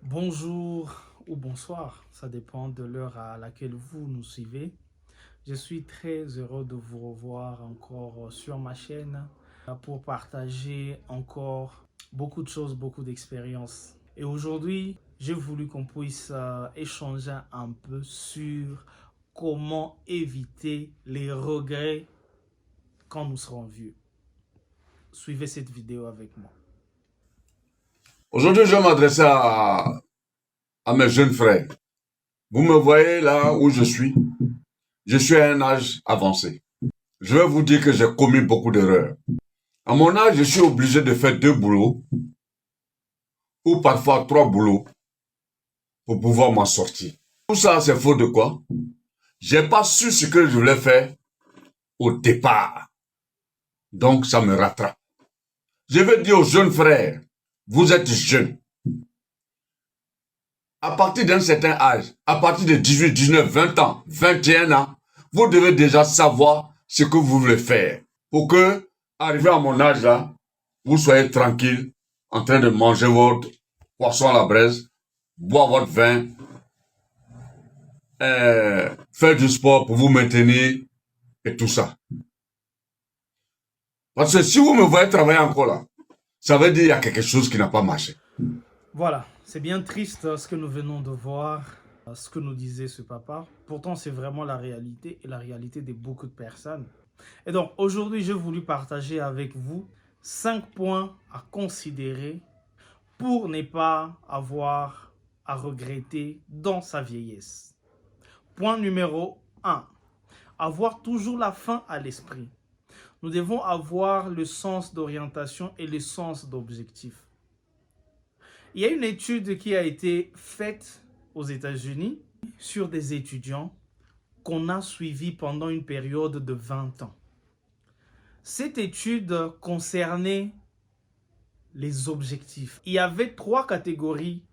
Bonjour ou bonsoir, ça dépend de l'heure à laquelle vous nous suivez. Je suis très heureux de vous revoir encore sur ma chaîne pour partager encore beaucoup de choses, beaucoup d'expériences. Et aujourd'hui, j'ai voulu qu'on puisse échanger un peu sur comment éviter les regrets quand nous serons vieux. Suivez cette vidéo avec moi. Aujourd'hui, je vais m'adresser à mes jeunes frères. Vous me voyez là où je suis. Je suis à un âge avancé. Je vais vous dire que j'ai commis beaucoup d'erreurs. À mon âge, je suis obligé de faire 2 boulots ou parfois 3 boulots pour pouvoir m'en sortir. Tout ça, c'est faute de quoi? J'ai pas su ce que je voulais faire au départ. Donc, ça me rattrape. Je vais dire aux jeunes frères, vous êtes jeunes. À partir d'un certain âge, à partir de 18, 19, 20 ans, 21 ans, vous devez déjà savoir ce que vous voulez faire. Pour que, arrivé à mon âge là, vous soyez tranquille, en train de manger votre poisson à la braise, boire votre vin, faire du sport pour vous maintenir et tout ça. Parce que si vous me voyez travailler encore là, ça veut dire qu'il y a quelque chose qui n'a pas marché. Voilà, c'est bien triste ce que nous venons de voir, ce que nous disait ce papa. Pourtant, c'est vraiment la réalité et la réalité de beaucoup de personnes. Et donc, aujourd'hui, j'ai voulu partager avec vous 5 points à considérer pour ne pas avoir à regretter dans sa vieillesse. Point numéro 1. Avoir toujours la fin à l'esprit. Nous devons avoir le sens d'orientation et le sens d'objectif. Il y a une étude qui a été faite aux États-Unis sur des étudiants qu'on a suivis pendant une période de 20 ans. Cette étude concernait les objectifs. Il y avait 3 catégories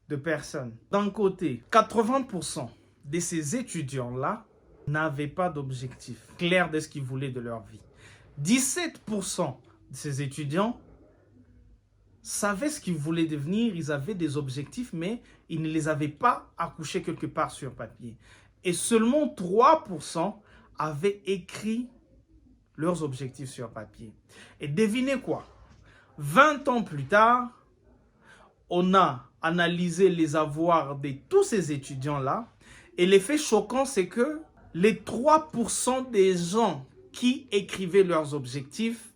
de personnes. D'un côté, 80% de ces étudiants-là n'avaient pas d'objectif clair de ce qu'ils voulaient de leur vie. 17% de ces étudiants savaient ce qu'ils voulaient devenir, ils avaient des objectifs, mais ils ne les avaient pas accouchés quelque part sur papier. Et seulement 3% avaient écrit leurs objectifs sur papier. Et devinez quoi? 20 ans plus tard, on a analysé les avoirs de tous ces étudiants-là, et l'effet choquant, c'est que les 3% des gens qui écrivaient leurs objectifs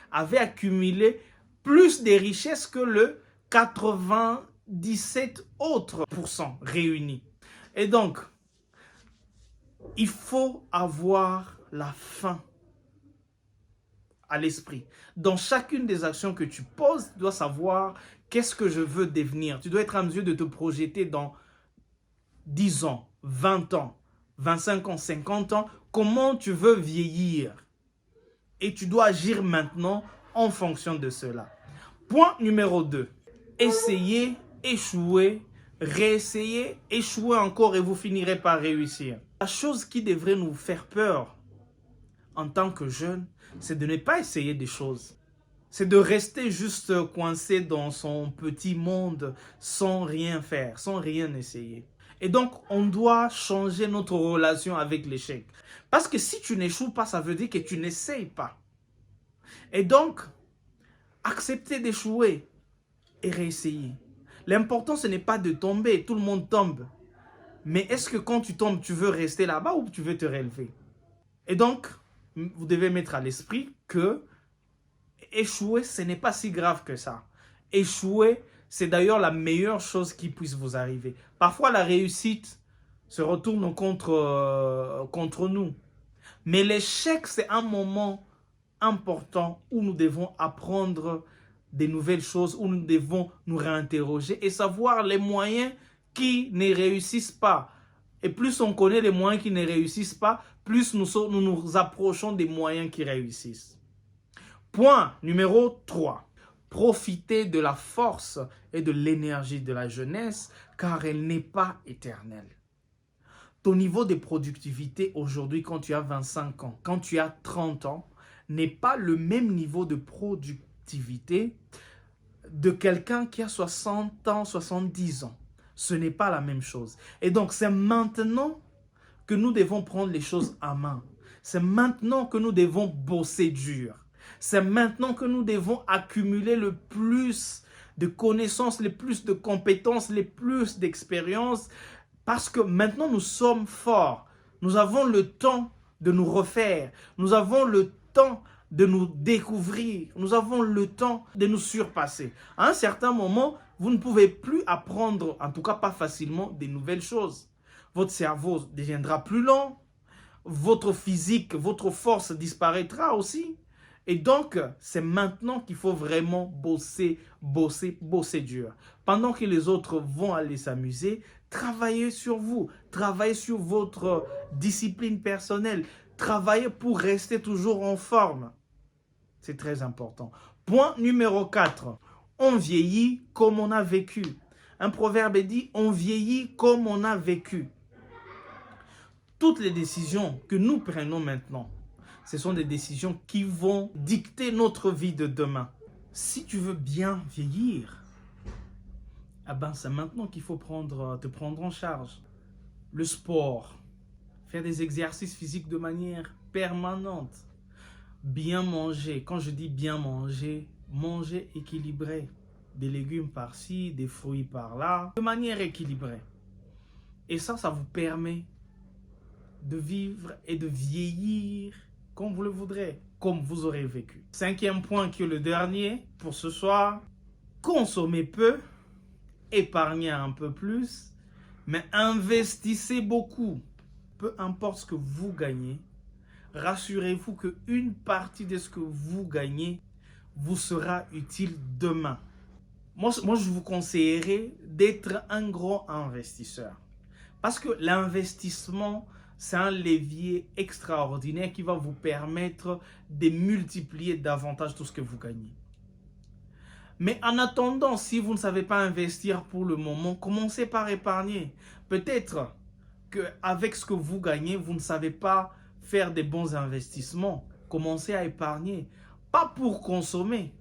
avaient accumulé plus de richesses que le 97 autres pourcents réunis. Et donc, il faut avoir la fin à l'esprit. Dans chacune des actions que tu poses, tu dois savoir qu'est-ce que je veux devenir. Tu dois être en mesure de te projeter dans 10 ans, 20 ans, 25 ans, 50 ans, comment tu veux vieillir. Et tu dois agir maintenant en fonction de cela. Point numéro 2. Essayez, échouez, réessayez, échouez encore et vous finirez par réussir. La chose qui devrait nous faire peur en tant que jeunes, c'est de ne pas essayer des choses. C'est de rester juste coincé dans son petit monde sans rien faire, sans rien essayer. Et donc, on doit changer notre relation avec l'échec. Parce que si tu n'échoues pas, ça veut dire que tu n'essayes pas. Et donc, accepter d'échouer et réessayer. L'important, ce n'est pas de tomber. Tout le monde tombe. Mais est-ce que quand tu tombes, tu veux rester là-bas ou tu veux te relever? Et donc, vous devez mettre à l'esprit que échouer, ce n'est pas si grave que ça. Échouer, c'est d'ailleurs la meilleure chose qui puisse vous arriver. Parfois, la réussite se retourne contre nous. Mais l'échec, c'est un moment important où nous devons apprendre des nouvelles choses, où nous devons nous réinterroger et savoir les moyens qui ne réussissent pas. Et plus on connaît les moyens qui ne réussissent pas, plus nous nous approchons des moyens qui réussissent. Point numéro 3. Profitez de la force et de l'énergie de la jeunesse, car elle n'est pas éternelle. Ton niveau de productivité aujourd'hui, quand tu as 25 ans, quand tu as 30 ans, n'est pas le même niveau de productivité de quelqu'un qui a 60 ans, 70 ans. Ce n'est pas la même chose. Et donc, c'est maintenant que nous devons prendre les choses en main. C'est maintenant que nous devons bosser dur. C'est maintenant que nous devons accumuler le plus de connaissances, le plus de compétences, le plus d'expérience, parce que maintenant nous sommes forts. Nous avons le temps de nous refaire. Nous avons le temps de nous découvrir. Nous avons le temps de nous surpasser. À un certain moment, vous ne pouvez plus apprendre, en tout cas pas facilement, des nouvelles choses. Votre cerveau deviendra plus lent. Votre physique, votre force disparaîtra aussi. Et donc, c'est maintenant qu'il faut vraiment bosser dur. Pendant que les autres vont aller s'amuser, travaillez sur vous, travaillez sur votre discipline personnelle, travaillez pour rester toujours en forme. C'est très important. Point numéro 4. On vieillit comme on a vécu. Un proverbe dit, on vieillit comme on a vécu. Toutes les décisions que nous prenons maintenant, ce sont des décisions qui vont dicter notre vie de demain. Si tu veux bien vieillir, eh ben c'est maintenant qu'il faut te prendre en charge. Le sport, faire des exercices physiques de manière permanente, bien manger. Quand je dis bien manger, manger équilibré. Des légumes par-ci, des fruits par-là, de manière équilibrée. Et ça vous permet de vivre et de vieillir comme vous le voudrez, comme vous aurez vécu. 5e point qui est le dernier pour ce soir. Consommez peu, épargnez un peu plus, mais investissez beaucoup. Peu importe ce que vous gagnez, rassurez-vous qu'une partie de ce que vous gagnez vous sera utile demain. Moi, je vous conseillerais d'être un grand investisseur. Parce que l'investissement, c'est un levier extraordinaire qui va vous permettre de multiplier davantage tout ce que vous gagnez. Mais en attendant, si vous ne savez pas investir pour le moment, commencez par épargner. Peut-être qu'avec ce que vous gagnez, vous ne savez pas faire des bons investissements. Commencez à épargner. Pas pour consommer,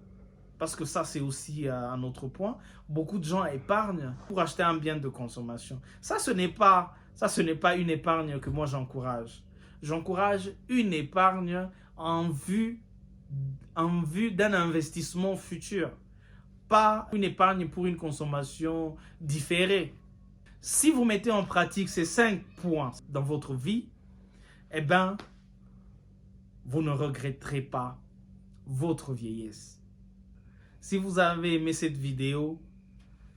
parce que ça c'est aussi un autre point. Beaucoup de gens épargnent pour acheter un bien de consommation. Ça, ce n'est pas une épargne que moi j'encourage. J'encourage une épargne en vue d'un investissement futur. Pas une épargne pour une consommation différée. Si vous mettez en pratique ces 5 points dans votre vie, eh bien, vous ne regretterez pas votre vieillesse. Si vous avez aimé cette vidéo,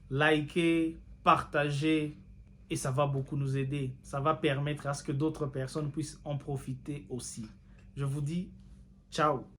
likez, partagez et ça va beaucoup nous aider. Ça va permettre à ce que d'autres personnes puissent en profiter aussi. Je vous dis ciao.